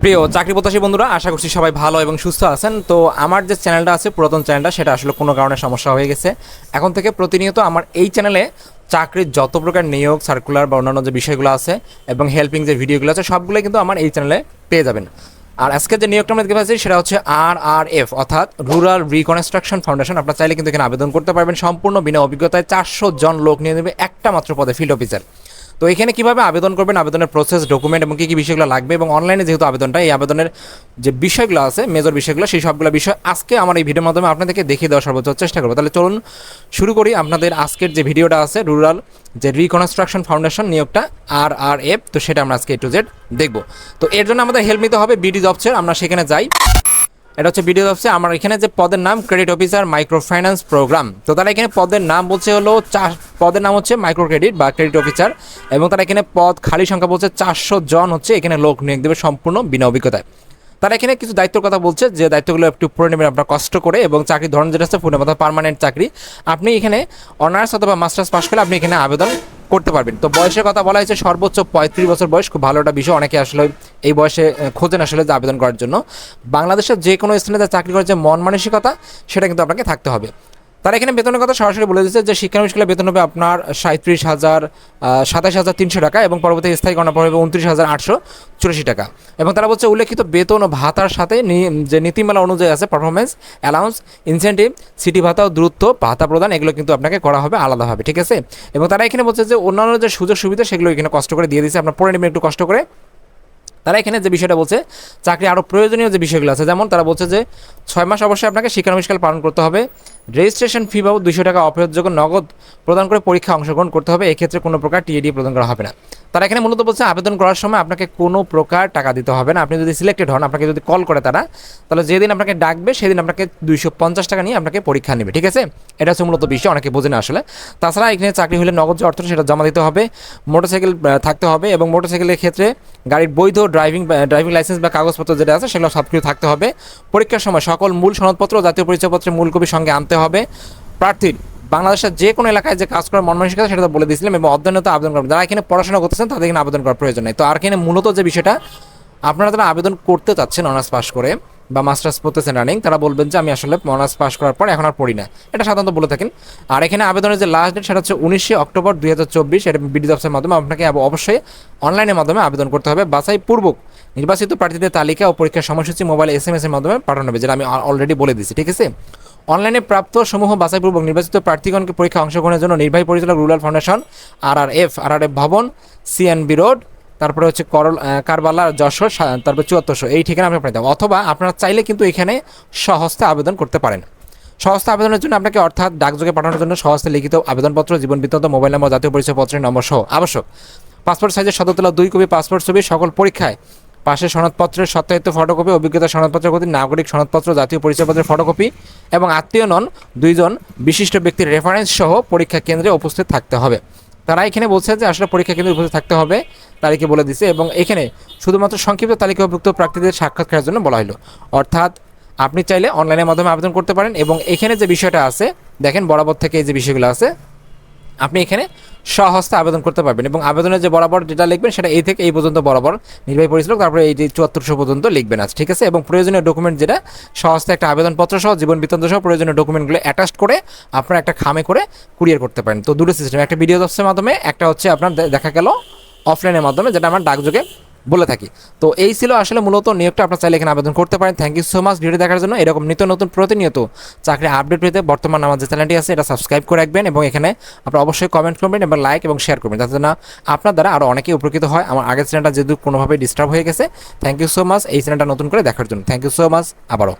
প্রিয় চাকরি প্রত্যাশী বন্ধুরা, আশা করছি সবাই ভালো এবং সুস্থ আছেন। তো আমার যে চ্যানেলটা আছে, পুরাতন চ্যানেলটা, সেটা আসলে কোনো কারণে সমস্যা হয়ে গেছে। এখন থেকে প্রতিনিয়ত আমার এই চ্যানেলে চাকরির যত প্রকার নিয়োগ সার্কুলার বা অন্যান্য যে বিষয়গুলো আছে এবং হেল্পিং যে ভিডিওগুলো আছে, সবগুলো কিন্তু আমার এই চ্যানেলে পেয়ে যাবেন। আর আজকে যে নিয়োগটা আমরা দেখতে পাচ্ছি সেটা হচ্ছে RRF, অর্থাৎ রুরাল রিকনস্ট্রাকশন ফাউন্ডেশন। আপনার চাইলে কিন্তু এখানে আবেদন করতে পারবেন সম্পূর্ণ বিনা অভিজ্ঞতায়। 400 জন লোক নিয়ে নেবে একটা মাত্র পদে, ফিল্ড অফিসার। তো এখানে কীভাবে আবেদন করবেন, আবেদনের প্রসেস, ডকুমেন্ট এবং কী কী বিষয়গুলো লাগবে, এবং অনলাইনে যেহেতু আবেদনটা, এই আবেদনের যে বিষয়গুলো আছে, মেজর বিষয়গুলো, সেই সবগুলো বিষয় আজকে আমার এই ভিডিওর মাধ্যমে আপনাদেরকে দেখিয়ে দেওয়ার সর্বোচ্চ চেষ্টা করবো। তাহলে চলুন শুরু করি। আপনাদের আজকের যে ভিডিওটা আছে, রুরাল যে রিকনস্ট্রাকশন ফাউন্ডেশন নিয়োগটা RRF, তো সেটা আমরা আজকে A to Z দেখবো। তো এর জন্য আমাদের হেল্প নিতে হবে বিডি জবসের। আমরা সেখানে যাই। এটা হচ্ছে বিডিও অফিসে। আমার এখানে যে পদের নাম credit officer micro finance program. তো তারা এখানে পদের নাম বলছে হলো পদের নাম হচ্ছে মাইক্রো ক্রেডিট বা ক্রেডিট অফিসার, এবং তারা এখানে পদ খালি সংখ্যা বলছে 400 জন হচ্ছে এখানে লোক নিয়োগ দেবে সম্পূর্ণ বিনা অভিজ্ঞতায়। তারা এখানে কিছু দায়িত্বের কথা বলছে, যে দায়িত্বগুলো একটু পড়ে নেবেন আপনার কষ্ট করে। এবং চাকরির ধরন যেটা আছে অর্থাৎ পার্মানেন্ট চাকরি। আপনি এখানে অনার্স অথবা মাস্টার্স পাস করলে আপনি এখানে আবেদন করতে পারবেন। তো বয়সের কথা বলা হয়েছে সর্বোচ্চ 35 বছর বয়স। খুব ভালো একটা বিষয়, অনেকে আসলে এই বয়সে খোঁজেন আসলে যে আবেদন করার জন্য। বাংলাদেশের যে কোনো স্থানে যা চাকরি করার যে মন মানসিকতা, সেটা কিন্তু আপনাকে থাকতে হবে। তারা এখানে বেতনের কথা সরাসরি বলে দিচ্ছে যে শিক্ষানবিষ্কালে বেতন হবে আপনার 37,000 27,300 টাকা, এবং পরবর্তী স্থায়ী গণনা হবে 29,884 টাকা। এবং তারা বলছে উল্লেখিত বেতন ও ভাতার সাথে যে নীতিমালা অনুযায়ী আছে পারফরমেন্স অ্যালাউন্স, ইনসেন্টিভ, সিটি ভাতা ও দ্রুত ভাতা প্রদান, এগুলো কিন্তু আপনাকে করা হবে আলাদাভাবে, ঠিক আছে। এবং তারা এখানে বলছে যে অন্যান্য যে সুযোগ সুবিধা, সেগুলো এখানে কষ্ট করে দিয়ে দিচ্ছে, আপনার পড়ে নেবেন একটু কষ্ট করে। তারা এখানে যে বিষয়টা বলছে, চাকরি আরও প্রয়োজনীয় যে বিষয়গুলো আছে, যেমন তারা বলছে যে 6 মাস অবশ্যই আপনাকে শিক্ষানবিষ্কাল পালন করতে হবে। রেজিস্ট্রেশন ফি বাবদ 200 টাকা অপেক্ষযোগ্য নগদ প্রদান করে পরীক্ষা অংশগ্রহণ করতে হবে। এক্ষেত্রে কোনো প্রকার টিএডি প্রদান করা হবে না। তারা এখানে মূলত বলছে আবেদন করার সময় আপনাকে কোনো প্রকার টাকা দিতে হবে না। আপনি যদি সিলেক্টেড হন, আপনাকে যদি কল করে তারা, তাহলে যেদিন আপনাকে ডাকবে সেদিন আপনাকে 250 টাকা নিয়ে আপনাকে পরীক্ষা নেবে, ঠিক আছে। এটা হচ্ছে মূলত বিষয়, অনেকে বোঝে না আসলে। তাছাড়া এখানে চাকরি হলে নগদ যে অর্থ সেটা জমা দিতে হবে, মোটরসাইকেল থাকতে হবে, এবং মোটরসাইকেলের ক্ষেত্রে গাড়ির বৈধ ড্রাইভিং লাইসেন্স বা কাগজপত্র যেটা আছে সেগুলো সব কিছু থাকতে হবে। পরীক্ষার সময় সকল মূল সনদপত্র জাতীয় পরিচয়পত্রের মূল কপি সঙ্গে আনতে হবে। প্রার্থীর বাংলাদেশের যে কোনো এলাকায় যে কাজ করার মন মানসিকতা, সেটা তো বলে দিয়েছিলাম, এবং অধ্যয়নত আবেদন করবেন। যারা এখানে পড়াশোনা করতেছেন তাদের এখানে আবেদন করার প্রয়োজন নেই। তো আর এখানে মূলত যে বিষয়টা, আপনারা যারা আবেদন করতে চাচ্ছেন অনার্স পাস করে বা মাস্টার্স পড়তেছেন রানিং, তারা বলবেন যে আমি আসলে অনার্স পাস করার পর এখন আর পড়ি না, এটা সাধারণত বলে থাকেন। আর এখানে আবেদনের যে লাস্ট ডেট, সেটা হচ্ছে 19 অক্টোবর 2024। এটা বিডি জবসের মাধ্যমে আপনাকে অবশ্যই অনলাইনের মাধ্যমে আবেদন করতে হবে। বাছাই পূর্বক নির্বাচিত প্রার্থীদের তালিকা ও পরীক্ষার সময়সূচি মোবাইল SMS এর মাধ্যমে পাঠানো হবে, যেটা আমি অলরেডি বলে দিচ্ছি, ঠিক আছে। অনলাইনে প্রাপ্ত সমূহ বাছাইপূর্বক নির্বাচিত প্রার্থীগণকে পরীক্ষা অংশগ্রহণের জন্য নির্বাহী পরিচালক রুরাল ফাউন্ডেশন RRF ভবন, CNB রোড, তারপরে হচ্ছে কারবালা, যশোর, তারপরে 7400, এই ঠিকানা আপনি পাঠাতে হবে। অথবা আপনারা চাইলে কিন্তু এখানে সহস্তে আবেদন করতে পারেন। সহস্তে আবেদনের জন্য আপনাকে, অর্থাৎ ডাকযোগে পাঠানোর জন্য সহস্তে লিখিত আবেদনপত্র, জীবন বৃত্তান্ত, মোবাইল নম্বর, জাতীয় পরিচয়পত্রের নম্বর সহ আবশ্যক। পাসপোর্ট সাইজের সততলা 2 কপি পাসপোর্ট ছবি, সকল পরীক্ষায় পাশের সনদপত্রের সত্যায়িত ফটোকপি, অভিজ্ঞতা সনদপত্রের কপি, নাগরিক সনদপত্র, জাতীয় পরিচয়পত্রের ফটোকপি, এবং আত্মীয় নন 2 জন বিশিষ্ট ব্যক্তির রেফারেন্স সহ পরীক্ষা কেন্দ্রে উপস্থিত থাকতে হবে। তারা এখানে বলছে যে আসলে পরীক্ষা কেন্দ্রে উপস্থিত থাকতে হবে, তারিখে বলে দিছে। এবং এখানে শুধুমাত্র সংক্ষিপ্ত তালিকাভুক্ত প্রার্থীদের সাক্ষাৎকারের জন্য বলা হলো। অর্থাৎ আপনি চাইলে অনলাইনের মাধ্যমে আবেদন করতে পারেন। এবং এখানে যে বিষয়টা আছে, দেখেন বরাবর থেকে এই যে বিষয়গুলো আছে, আপনি এখানে সহস্তে আবেদন করতে পারবেন। এবং আবেদনের যে বরাবর যেটা লিখবেন, সেটা এই থেকে এই পর্যন্ত বরাবর নির্বাহী পরিচালক, তারপরে এই যে 7400 পর্যন্ত লিখবেন, আছে, ঠিক আছে। এবং প্রয়োজনীয় ডকুমেন্ট যেটা, সহস্তে একটা আবেদনপত্র সহ জীবন বৃত্তান্ত সহ প্রয়োজনীয় ডকুমেন্টগুলো অ্যাটাচ করে আপনার একটা খামে করে কুরিয়ার করতে পারেন। তো দুটো সিস্টেম, একটা বিডিও অফিসের মাধ্যমে, একটা হচ্ছে আপনার দেখা গেল অফলাইনের মাধ্যমে, যেটা আমরা ডাকযোগে বলে থাকি। তো এই ছিল আসলে মূলত নিয়োগটা। আপনার চাইলে এখানে আবেদন করতে পারেন। Thank you so much video দেখার জন্য। এরকম নিত্য নতুন প্রতিনিয়ত চাকরি আপডেট পেতে বর্তমান আমার যে চ্যানেলটি আছে, এটা সাবস্ক্রাইব করে রাখবেন, এবং এখানে আপনারা অবশ্যই কমেন্ট করবেন এবং লাইক এবং শেয়ার করবেন, যাতে না আপনার দ্বারা আরও অনেকেই উপকৃত হয়। আমার আগের চ্যানেলটা যেহেতু কোনোভাবে ডিস্টার্ব হয়ে গেছে। থ্যাংক ইউ সো মাচ এই চ্যানেলটা নতুন করে দেখার জন্য। থ্যাংক ইউ সো মাচ আবারও।